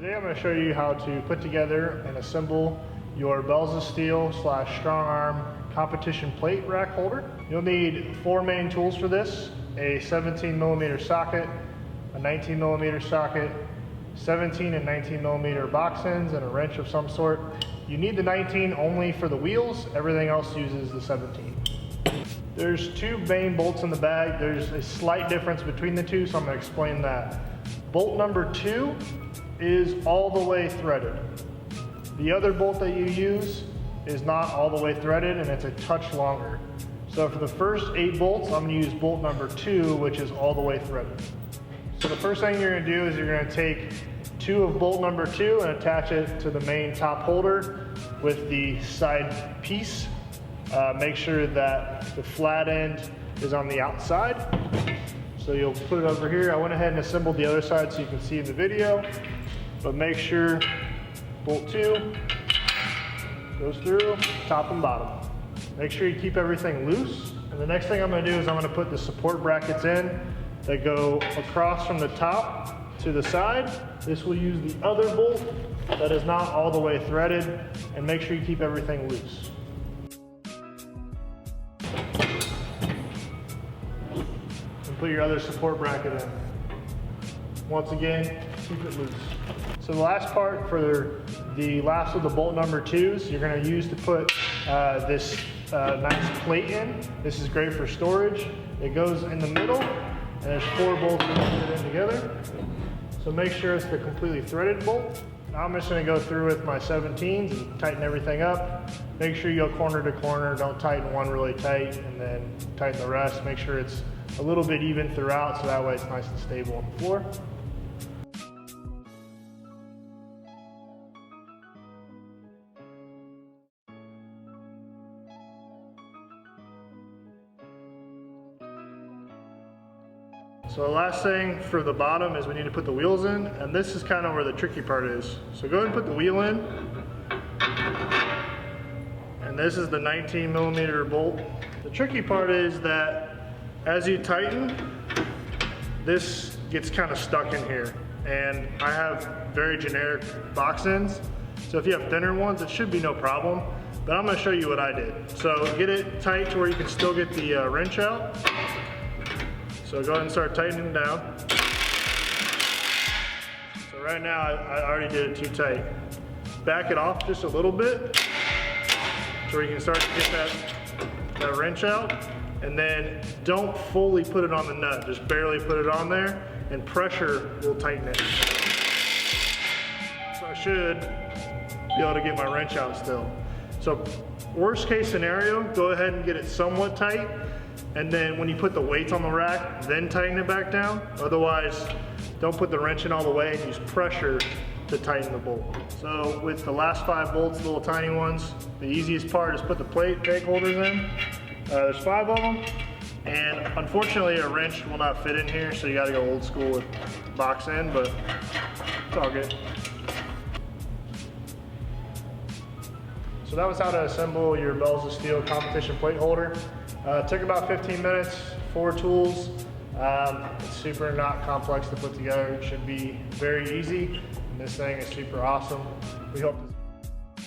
Today I'm going to show you how to put together and assemble your bells of steel / strong arm competition plate rack holder. You'll need 4 main tools for this: a 17mm socket, a 19mm socket, 17 and 19mm box ends, and a wrench of some sort. You need the 19 only for the wheels, everything else uses the 17. There's 2 main bolts in the bag. There's a slight difference between the two, so I'm going to explain that. Bolt number 2 is all the way threaded. The other bolt that you use is not all the way threaded, and it's a touch longer. So for the first 8 bolts, I'm going to use bolt number 2, which is all the way threaded. So the first thing you're going to do is you're going to take 2 of bolt number 2 and attach it to the main top holder with the side piece. Make sure that the flat end is on the outside. So you'll put it over here. I went ahead and assembled the other side so you can see in the video, but make sure bolt 2 goes through top and bottom. Make sure you keep everything loose. And the next thing I'm going to do is I'm going to put the support brackets in that go across from the top to the side. This will use the other bolt that is not all the way threaded, and make sure you keep everything loose. And put your other support bracket in. Once again, keep it loose. So the last part for the last of the bolt number 2s, you're going to use to put this nice plate in. This is great for storage. It goes in the middle, and there's 4 bolts that fit in together. So make sure it's the completely threaded bolt. Now I'm just going to go through with my 17s and tighten everything up. Make sure you go corner to corner. Don't tighten one really tight and then tighten the rest. Make sure it's a little bit even throughout, so that way it's nice and stable on the floor. So the last thing for the bottom is we need to put the wheels in, and this is kind of where the tricky part is. So go ahead and put the wheel in. And this is the 19mm bolt. The tricky part is that as you tighten, this gets kind of stuck in here. And I have very generic box ends. So if you have thinner ones, it should be no problem. But I'm going to show you what I did. So get it tight to where you can still get the wrench out. So go ahead and start tightening it down. So right now I already did it too tight. Back it off just a little bit so you can start to get that wrench out. And then don't fully put it on the nut, just barely put it on there, and pressure will tighten it. So I should be able to get my wrench out still. So worst case scenario, go ahead and get it somewhat tight. And then when you put the weights on the rack, then tighten it back down. Otherwise, don't put the wrench in all the way and use pressure to tighten the bolt. So with the last 5 bolts, the little tiny ones, the easiest part is put the plate peg holders in. There's 5 of them. And unfortunately, a wrench will not fit in here, so you gotta go old school with box end, but it's all good. So that was how to assemble your bells of steel competition plate holder. It took about 15 minutes, 4 tools. It's super not complex to put together. It should be very easy. And this thing is super awesome. We hope